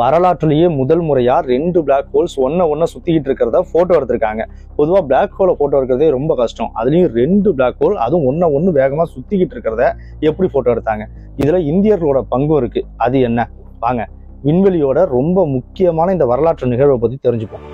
வரலாற்றிலேயே முதல் முறையா 2 பிளாக் ஹோல்ஸ் ஒன்ன சுத்திக்கிட்டு இருக்கிறத போட்டோ எடுத்திருக்காங்க. பொதுவா பிளாக் ஹோலை போட்டோ எடுக்கிறதே ரொம்ப கஷ்டம். அதுலயும் 2 பிளாக் ஹோல், அதுவும் ஒன்னு வேகமா சுத்திக்கிட்டு இருக்கிறத எப்படி போட்டோ எடுத்தாங்க? இதுல இந்தியர்களோட பங்கும் இருக்கு. அது என்ன? வாங்க விண்வெளியோட ரொம்ப முக்கியமான இந்த வரலாற்று நிகழ்வை பத்தி தெரிஞ்சுப்போம்.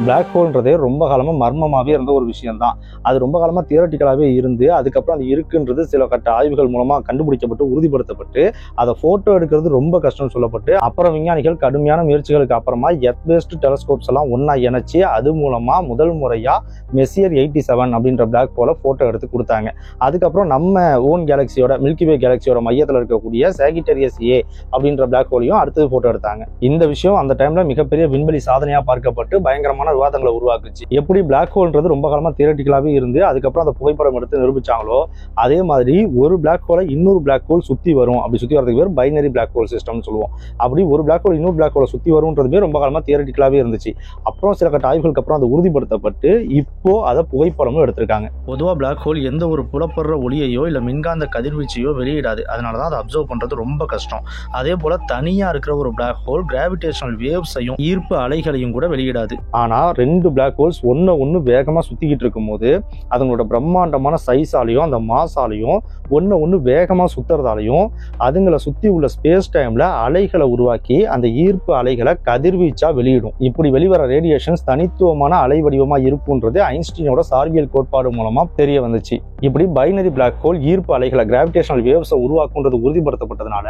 பிளாக் ஹோல்ன்றதே ரொம்ப காலமா மர்மமாவே இருந்த ஒரு விஷயம் தான். அது ரொம்ப காலமா தியரட்டிக்கலாவே இருந்து அதுக்கப்புறம் அது இருக்குன்றது சில கட்ட ஆய்வுகள் மூலமா கண்டுபிடிக்கப்பட்டு உறுதிப்படுத்தப்பட்டு அதை போட்டோ எடுக்கிறது ரொம்ப கஷ்டம்னு சொல்லப்பட்டு அப்புறம் விஞ்ஞானிகள் கடுமையான முயற்சிகளுக்கு அப்புறமா எர்த் பேஸ்ட் டெலஸ்கோப்ஸ் எல்லாம் ஒன்னா இணைச்சு அது மூலமா முதல் முறையா மெசியர் 87 அப்படின்ற பிளாக் ஹோலை போட்டோ எடுத்து கொடுத்தாங்க. அதுக்கப்புறம் நம்ம ஓன் கேலக்சியோட மில்கி வே கேலக்சியோட மையத்தில் இருக்கக்கூடிய சாகிட்டரியஸ் ஏ அப்படின்ற பிளாக் ஹோலையும் அடுத்தது போட்டோ எடுத்தாங்க. இந்த விஷயம் அந்த டைம்ல மிகப்பெரிய விண்வெளி சாதனையா பார்க்கப்பட்டு பயங்கரமான விவாதங்களை உருவாக்குச்சு. எப்படி பிளாக் ஹோல்ன்றது ரொம்ப காலமா தியரட்டிக்கலாவே இருந்து அதுக்கப்புறம் அந்த புகைப்படம் எடுத்து நிரூபிச்சாங்களோ அதே மாதிரி ஒரு பிளாக் ஹோலை இன்னொரு பிளாக் ஹோல் சுத்தி வரும். அப்படி சுத்தி வரதுக்கு பேர் பைனரி பிளாக் ஹோல் சிஸ்டம்னு சொல்லுவோம். அப்படி ஒரு பிளாக் ஹோல் இன்னொரு பிளாக் ஹோலை சுத்தி வரும்ன்றது ரொம்ப காலமா தியரட்டிக்கலாவே இருந்துச்சு. அப்புறம் சில கட்ட ஆய்வுகளுக்கு அப்புறம் அது உறுதிப்படுத்தப்பட்டு இப்போ அதை புகைப்படமும் எடுத்திருக்காங்க. பொதுவா பிளாக் ஹோல் எந்த ஒரு புலப்படுற ஒளியையோ இல்ல மின்காந்த கதிர்வீச்சையோ வெளியிடாது. அதனாலதான் அதை அப்சர்வ் பண்றது ரொம்ப கஷ்டம். அதே போல தனியா இருக்கிற ஒரு பிளாக் ஹோல் கிராவிடேஷனல் வேவ்ஸையும் ஈர்ப்பு அலைகளையும் கூட வெளியிடாது. ஆனா 2 பிளாக் ஹோல்ஸ் ஒன்னு வேகமா சுத்திக்கிட்டு இருக்கும் போது அதனோட பிரம்மாண்டமான சைஸாலையும் அந்த மாசாலையும் ஒன்னு வேகமா சுத்துறதாலையும் அதுங்களை சுத்தி உள்ள ஸ்பேஸ் டைம்ல அலைகளை உருவாக்கி அந்த ஈர்ப்பு அலைகளை கதிர்வீச்சா வெளியிடும். இப்படி வெளிவர ரேடியேஷன்ஸ் தனித்துவமான அலை வடிவமா இருக்கும்ன்றது ஐன்ஸ்டீனோட சார்பியல் கோட்பாடு மூலமா தெரிய வந்துச்சு. இப்படி பைனரி பிளாக் ஹோல் ஈர்ப்பு அலைகளை கிராவிடேஷனல் வேவ்ஸை உருவாக்குன்றது உறுதிப்படுத்தப்பட்டதுனால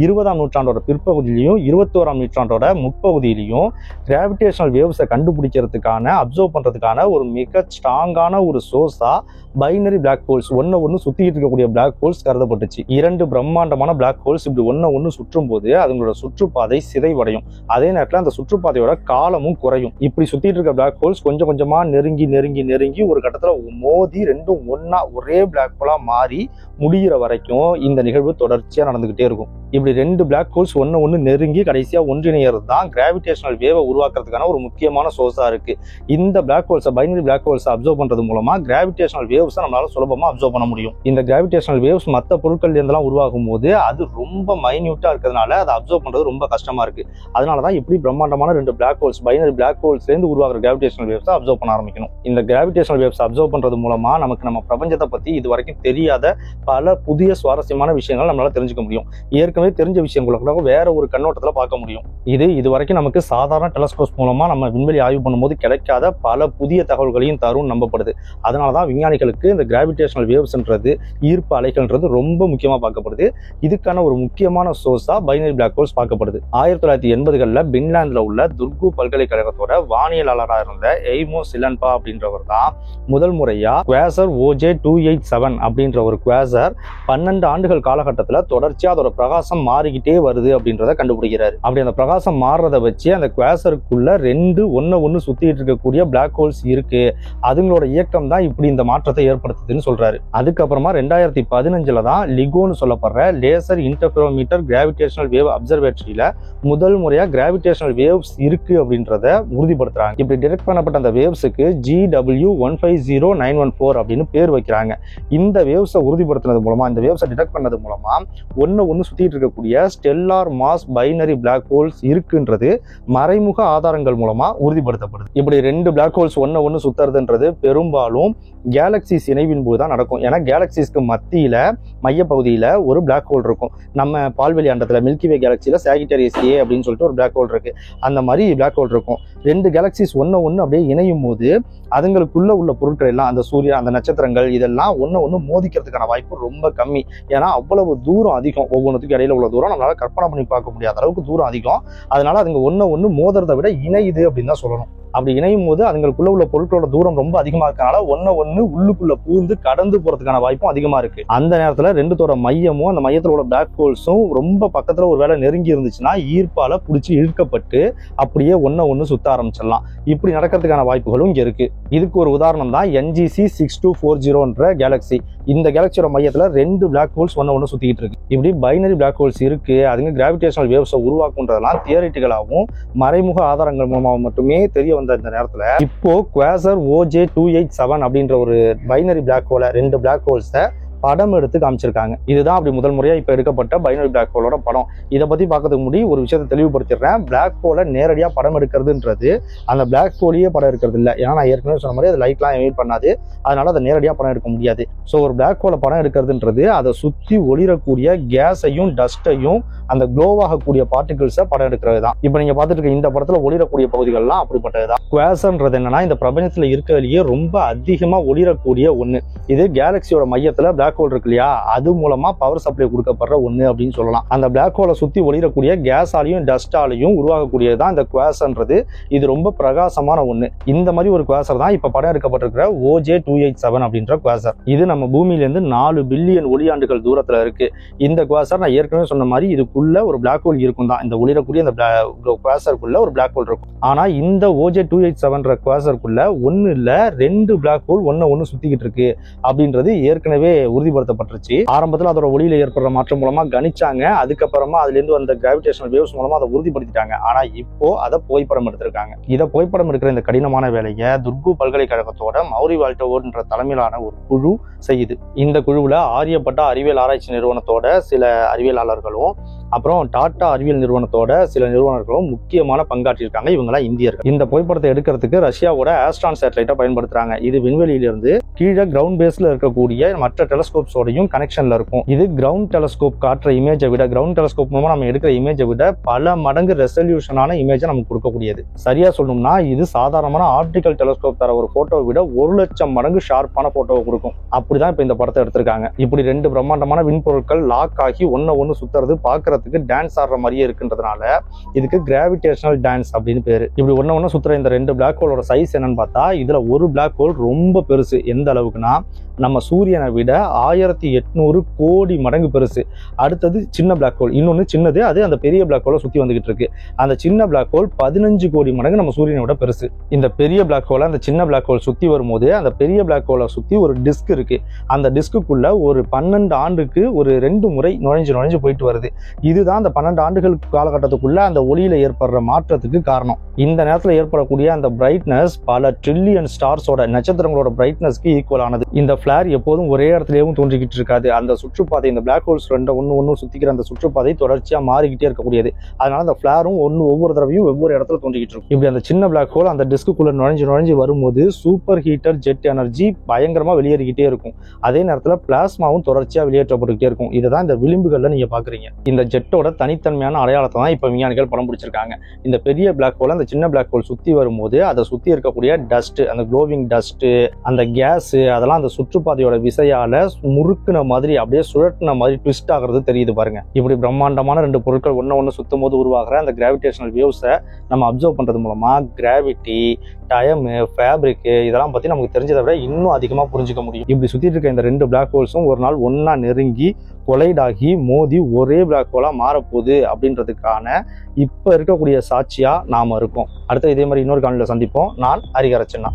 20ஆம் நூற்றாண்டோட பிற்பகுதியிலையும் 21ஆம் நூற்றாண்டோட முற்பகுதியிலையும் கிராவிடேஷனல் வேவ்ஸை கண்டுபிடிக்கிறதுக்கான அப்சர்வ் பண்றதுக்கான ஒரு மிக ஸ்ட்ராங்கான ஒரு சோர்ஸா பைனரி பிளாக் ஹோல்ஸ் ஒன்னு சுத்திட்டு இருக்கக்கூடிய பிளாக் ஹோல்ஸ் கருதப்பட்டுச்சு. 2 பிரம்மாண்டமான பிளாக் ஹோல்ஸ் இப்படி ஒன்னு சுற்றும் போது அதங்களோட சுற்றுப்பாதை சிதைவடையும். அதே நேரத்தில் அந்த சுற்றுப்பாதையோட காலமும் குறையும். இப்படி சுத்திட்டு இருக்க பிளாக் ஹோல்ஸ் கொஞ்சம் கொஞ்சமா நெருங்கி ஒரு கட்டத்துல மோதி ரெண்டும் ஒன்னா ஒரே பிளாக் ஹோலா மாறி முடிகிற வரைக்கும் இந்த நிகழ்வு தொடர்ச்சியா நடந்துகிட்டே இருக்கும். இப்படி 2 பிளாக் ஹோல்ஸ் ஒன்னு நெருங்கி கடைசியா ஒன்றிணையறது தான் கிராவிடேஷனல் வேவை உருவாக்குறதுக்கான ஒரு முக்கியமான சோர்ஸா இருக்கு. இந்த black holes binary black holes observe பண்றது மூலமா கிராவிடேஷனல் வேவ்ஸ் நம்மளால சுலபமா அப்சர்வ் பண்ண முடியும். இந்த கிராவிடேஷனல் வேவ்ஸ் மற்ற பொருட்கள் இருந்தெல்லாம் உருவாகும் போது அது ரொம்ப மைன்யூட்டா இருக்கிறதுனால அதை அப்சர்வ் பண்றது ரொம்ப கஷ்டமா இருக்கு. அதனாலதான் இப்படி பிரம்மாண்டமான 2 பிளாக் ஹோல்ஸ் பைனரி பிளாக் ஹோல்ஸ்ல இருந்து உருவாக்குற கிராவிடேஷனல் வேவ்ஸ் அப்சர்வ் பண்ண ஆரம்பிக்கணும். இந்த கிராவிடேஷனல் வேவ்ஸ் அப்சர்வ் பண்றது மூலமா நமக்கு நம்ம பிரபஞ்சத்தை பத்தி இது வரைக்கும் தெரியாத பல புதிய சுவாரஸ்யமான விஷயங்கள் நம்மளால தெரிஞ்சுக்க முடியும். ஏற்கனவே தெரிஞ்ச விஷயங்களுக்கு வேற ஒரு கண்ணோட்டத்துல பார்க்க முடியும். இது வரைக்கும் நமக்கு சாதாரண டெலஸ்கோப் மூலமா நம்ம விண்வெளி ஆய்வு பண்ணும்போது கிடைக்காத பல புதிய தகவல்களையும் தரும் நம்பப்படுது. அதனாலதான் விஞ்ஞானிகளுக்கு இந்த கிராவிடேஷனல் வேவ்ஸ்ன்றது ஈர்ப்பு அலைகள்ன்றது ரொம்ப முக்கியமா பார்க்கப்படுது. இதுக்கான ஒரு முக்கியமான சோர்ஸா பைனரி பிளாக் ஹோல்ஸ் பார்க்கப்படுது. 1980களில் பின்லாந்துல உள்ள துர்கு பல்கலைக்கழகத்தோட வானியலாளராக இருந்த எய்மோ சிலன்பா அப்படின்றவர் தான் முதல் முறையா குவாசர் OJ287 அப்படின்ற ஒரு குவாசர் 12 ஆண்டுகள் காலகட்டத்தில் தொடர்ச்சியா அதோட பிரகாசம் மாறிக்கிட்டே வருது அப்படின்றத கண்டுபிடிக்கிறாரு. அப்படி அந்த பிரகாசம் மாறுறதை வச்சு அந்த குவாசருக்குள்ள 2 ஒன்னு சுத்திட்டு இருக்கக்கூடிய பிளாக் ஹோல்ஸ் இருக்கு. அதுங்களோட இயக்கம் தான் இப்படி இந்த மாற்றத்தை ஏற்படுத்துதுன்னு சொல்றாரு. அதுக்கப்புறமா 2015ல தான் லிகோன்னு சொல்லப்படுற லேசர் இன்டர்ஃபெரோமீட்டர் கிராவிடேஷனல் வேவ் அப்சர்வேட்டரியில முதல் முறையா கிராவிடேஷனல் வேவ்ஸ் இருக்கு அப்படின்றத உறுதிப்படுத்துறாங்க. இப்படி டிடெக்ட் பண்ணப்பட்ட அந்த வேவ்ஸுக்கு GW150914 அப்படின்னு பேர் வைக்கிறாங்க. இந்த வேவ்ஸை உறுதிப்படுத்தினது மூலமா இந்த வேவ்ஸை டிடெக்ட் பண்ணது மூலமா ஒன்னு சுத்திட்டு இருக்கக்கூடிய stellar mass binary black holes இருக்குன்றது மறைமுக ஆதாரங்கள் மூலமா உறுதிப்படுத்தப்படுது. இப்படி 2 பிளாக் ஹோல்ஸ் ஒன்னு சுத்துறதுன்றது பெரும்பாலும் கேலக்சிஸ் இணைவின் போது தான் நடக்கும். ஏன்னா கேலக்சிஸ்க்கு மத்தியில மையப்பகுதியில ஒரு பிளாக் ஹோல் இருக்கும். நம்ம பால்வெளி அண்டத்துல மில்கி வே கேலக்சியில சாகிட்டரியஸ் ஏ அப்படின்னு சொல்லிட்டு ஒரு பிளாக் ஹோல் இருக்கு. அந்த மாதிரி பிளாக் ஹோல் இருக்கும். 2 கேலக்சிஸ் ஒன்னு அப்படியே இணையும் போது அதுங்களுக்குள்ள உள்ள பொருட்கள் எல்லாம் அந்த சூரியன் அந்த நட்சத்திரங்கள் இதெல்லாம் ஒன்னு மோதிக்கிறதுக்கான வாய்ப்பு ரொம்ப கம்மி. ஏன்னா அவ்வளவு தூரம் அதிகம். ஒவ்வொன்றுத்துக்கு இடையில உள்ள தூரம் நம்மளால கற்பனை பண்ணி பார்க்க முடியாத அளவுக்கு தூரம் அதிகம். அதனால அதுங்க ஒன்னு மோதுறதை விட இணையுது அப்படின்னு தான் சொல்லணும். அப்படி இணையும் போது அதுங்களுக்குள்ள உள்ள பொருட்களோட தூரம் ரொம்ப அதிகமா இருக்கனால ஒன்னு உள்ளுக்குள்ள பூந்து கடந்து போறதுக்கான வாய்ப்பும் அதிகமா இருக்கு. அந்த நேரத்துல ரெண்டுத்தோட மையமும் அந்த மையத்துல உள்ள பிளாக் ஹோல்ஸும் ரொம்ப பக்கத்துல ஒரு வேளை நெருங்கி இருந்துச்சுன்னா ஈர்ப்பால பிடிச்சி இழுக்கப்பட்டு அப்படியே ஒன்னு சுத்த ஆரம்பிச்சிடலாம். இப்படி நடக்கிறதுக்கான வாய்ப்புகளும் இங்க இருக்கு. இதுக்கு ஒரு உதாரணம் தான் NGC 6240 கேலக்சி. இந்த கேலக்சியோட மையத்துல 2 பிளாக் ஹோல்ஸ் ஒன்னு சுத்திக்கிட்டு இருக்கு. இப்படி பைனரி பிளாக் ஹோல்ஸ் இருக்கு. அதுங்க கிராவிடேஷனல் வேவ்ஸை உருவாக்குன்றதெல்லாம் தியரிட்டிக்கலாகவும் மறைமுக ஆதாரங்கள் மூலமாக மட்டுமே தெரிய வந்த இந்த நேரத்துல இப்போ குவாசர் OJ287 அப்படின்ற ஒரு பைனரி பிளாக் ஹோலை 2 பிளாக் ஹோல்ஸை படம் எடுத்து காமிச்சிருக்காங்க. இதுதான் அப்படி முதல் முறையா இப்ப எடுக்கப்பட்ட பைனரி பிளாக் ஹோலோட படம். இதை பத்தி பார்க்கறதுக்கு முன்னாடி ஒரு விஷயத்தை தெளிவுபடுத்திடுறேன். பிளாக் ஹோலை நேரடியா படம் எடுக்கிறதுன்றது அந்த பிளாக் ஹோலையே படம் எடுக்கிறது இல்லை. ஏன்னா நான் ஏற்கனவே சொன்ன மாதிரி அது லைட்லாம் எமிட் பண்ணாது, அதனால அதை நேரடியா படம் எடுக்க முடியாது. ஸோ ஒரு பிளாக் ஹோலை படம் எடுக்கிறதுன்றது அதை சுற்றி ஒளிரக்கூடிய கேஸையும் டஸ்டையும் அந்த க்ளோவாகக்கூடிய பார்ட்டிகிள்ஸை படம் எடுக்கிறது தான். இப்போ நீங்க பார்த்துட்டு இருக்க இந்த படத்துல ஒளிரக்கூடிய பகுதிகள்லாம் அப்படிப்பட்டதுதான். குவாசர்ன்றது என்னன்னா இந்த பிரபஞ்சத்துல இருக்கிறதுலயே ரொம்ப அதிகமா ஒளிரக்கூடிய ஒண்ணு. இது கேலக்சியோட மையத்துல பிளாக் ஹோல் இருக்கு இல்லையா, அது மூலமா பவர் சப்ளை கொடுக்கப்படுற ஒண்ணு அப்படின்னு சொல்லலாம். அந்த பிளாக் ஹோலை சுத்தி ஒளிரக்கூடிய கேஸாலையும் டஸ்டாலையும் உருவாகக்கூடியதுதான் இந்த குவாசர்ன்றது. இது ரொம்ப பிரகாசமான ஒண்ணு. இந்த மாதிரி ஒரு குவாசர் தான் இப்ப படம் எடுக்கப்பட்டிருக்கிற OJ-287 அப்படின்ற குவாசர். இது நம்ம பூமியிலிருந்து 4 பில்லியன் ஒளியாண்டுகள் தூரத்துல இருக்கு. இந்த குவாசர் நான் ஏற்கனவே சொன்ன மாதிரி இதுக்குள்ள ஒரு பிளாக் ஹோல் இருக்கும் தான். இந்த ஒளிரக்கூடிய இந்த குவாசருக்குள்ள ஒரு பிளாக் ஹோல் இருக்கும். ஆனா இந்த OJ-287 குவாசருக்குள்ள ஒன்னு இல்ல 2 பிளாக் ஹோல் ஒன்னு சுத்திக்கிட்டு இருக்கு அப்படின்றது ஏற்கனவே உறுதிப்படுத்தப்பட்டுருச்சு. ஆரம்பத்துல அதோட ஒளியில ஏற்படுற மாற்றம் மூலமா கணிச்சாங்க. அதுக்கப்புறமா அதுல இருந்து வந்த கிராவிடேஷனல் வேவ்ஸ் மூலமா அதை உறுதிப்படுத்திட்டாங்க. ஆனா இப்போ அதை புகைப்படம் எடுத்திருக்காங்க. இதை புகைப்படம் எடுக்கிற இந்த கடினமான வேலையை துர்கு பல்கலைக்கழகத்தோட மௌரி வால்டோன்ற தலைமையிலான ஒரு குழு செய்யுது. இந்த குழுவுல ஆரியப்பட்ட அறிவியல் ஆராய்ச்சி நிறுவனத்தோட சில அறிவியலாளர்களும் அப்புறம் டாடா அறிவியல் நிறுவனத்தோட சில நிறுவனர்களும் முக்கியமான பங்காற்றிருக்காங்க. இவங்களாம் இந்தியர்கள். இந்த புகைப்படத்தை எடுக்கிறதுக்கு ரஷ்யாவோட ஆஸ்ட்ரான் சேட்டலைட்டை பயன்படுத்துறாங்க. இது விண்வெளியிலிருந்து கீழே கிரவுண்ட் பேஸ்ல இருக்கக்கூடிய மற்ற டெலஸ்கோப்ஸோடையும் கனெக்ஷன்ல இருக்கும். இது கிரவுண்ட் டெலஸ்கோப் காட்டுற இமேஜை விட, கிரவுண்ட் டெலஸ்கோப் மூலமா நம்ம எடுக்கிற இமேஜை விட பல மடங்கு ரெசல்யூஷனான இமேஜை நமக்கு கொடுக்கக்கூடியது. சரியா சொல்லணும்னா இது சாதாரணமான ஆப்டிக்கல் டெலஸ்கோப் தர ஒரு போட்டோவை விட 1,00,000 மடங்கு ஷார்ப்பான போட்டோவை கொடுக்கும். அப்படிதான் இப்ப இந்த படத்தை எடுத்திருக்காங்க. இப்படி 2 பிரம்மாண்டமான விண்பொருட்கள் லாக் ஆகி ஒன்னு சுத்துறது பாக்குறதுக்கு டான்ஸ் ஆடுற மாதிரியே இருக்குன்றதுனால இதுக்கு கிராவிடேஷனல் டான்ஸ் அப்படின்னு பேரு. இப்படி ஒன்னு சுத்துற இந்த 2 பிளாக் ஹோலோட சைஸ் என்னன்னு பார்த்தா இதுல ஒரு பிளாக் ஹோல் ரொம்ப பெருசு. எந்த அளவுக்குன்னா நம்ம சூரியனை விட 1800 கோடி மடங்கு பெருசு. அடுத்தது சின்ன பிளாக் ஹோல், இன்னொன்னு சின்னது, அது அந்த பெரிய பிளாக் ஹோலை சுத்தி வந்துகிட்டு இருக்கு. அந்த சின்ன பிளாக் ஹோல் 15 கோடி மடங்கு நம்ம சூரியனை விட பெருசு. இந்த பெரிய பிளாக் ஹோலை அந்த சின்ன பிளாக் ஹோல் சுத்தி வரும்போது அந்த பெரிய பிளாக் ஹோலை சுத்தி ஒரு டிஸ்க் இருக்கு. அந்த டிஸ்குக்குள்ள ஒரு 12 ஆண்டுக்கு ஒரு 2 முறை நுழைஞ்சு போயிட்டு வருது. இதுதான் அந்த 12 ஆண்டுகள் காலகட்டத்துக்குள்ள அந்த ஒளியில ஏற்படுற மாற்றத்துக்கு காரணம். இந்த நேரத்தில் ஏற்படக்கூடிய அந்த பிரைட்னஸ் பல ட்ரில்லியன் ஸ்டார்ஸோட நட்சத்திரங்களோட பிரைட்னஸ்க்கு ஈக்குவல் ஆனது. இந்த ஃபிளேர் எப்போதும் ஒரே இடத்துலயும் தோன்றிக்கிட்டு இருக்காது. அந்த சுற்றுப்பாதை, இந்த பிளாக் ஹோல்ஸ் ஒன்னு சுத்திக்கிற அந்த சுற்றுப்பாதை தொடர்ச்சியா மாறிக்கிட்டே இருக்கக்கூடியது. அதனால அந்த ஃபிளேரும் ஒவ்வொரு தடவையும் ஒவ்வொரு இடத்துல தோன்றிக்கிட்டு இருக்கும். இப்படி அந்த சின்ன பிளாக் ஹோல் அந்த டிஸ்குக்குள்ள நுழைஞ்சு வரும்போது சூப்பர் ஹீட்டர் ஜெட் எனர்ஜி பயங்கரமா வெளியேறிக்கிட்டே இருக்கும். அதே நேரத்தில் பிளாஸ்மாவும் தொடர்ச்சியா வெளியேற்றப்பட்டுக்கிட்டே இருக்கும். இதுதான் இந்த விளிம்புகள்ல நீங்க பாக்குறீங்க. இந்த ஜெட்டோட தனித்தன்மையான அடையாளத்தை தான் இப்ப விஞ்ஞானிகள் படம் பிடிச்சிருக்காங்க. இந்த பெரிய பிளாக் ஹோல் அந்த சின்ன பிளாக் ஹோல் சுத்தி வரும்போது அதை சுத்தி இருக்கக்கூடிய டஸ்ட், அந்த க்ளோவிங் டஸ்ட், அந்த கேஸ், அதெல்லாம் அந்த சுற்றுப்பாதையோட விசையால முறுக்குன மாதிரி அப்படியே சுழட்டின மாதிரி ட்விஸ்ட் ஆகிறது தெரியுது பாருங்க. இப்படி பிரம்மாண்டமான 2 பொருட்கள் ஒன்னு சுத்தும் போது உருவாகிற அந்த கிராவிடேஷனல் வேவ்ஸை நம்ம அப்சர்வ் பண்றது மூலமா கிராவிட்டி, டைம், ஃபேப்ரிக் இதெல்லாம் பத்தி நமக்கு தெரிஞ்சதை விட இன்னும் அதிகமா புரிஞ்சுக்க முடியும். இப்படி சுத்திட்டு இருக்க இந்த 2 பிளாக் ஹோல்ஸும் ஒரு நாள் ஒன்னா நெருங்கி கொலைட் ஆகி மோதி ஒரே பிளாக் ஹோலா மாறப்போகுது அப்படின்றதுக்கான இப்ப இருக்கக்கூடிய சாட்சியா நாம இருக்கோம். அடுத்து இதே மாதிரி இன்னொரு காணொளியில சந்திப்போம். நான் ஹரிஹரச்சன்னா.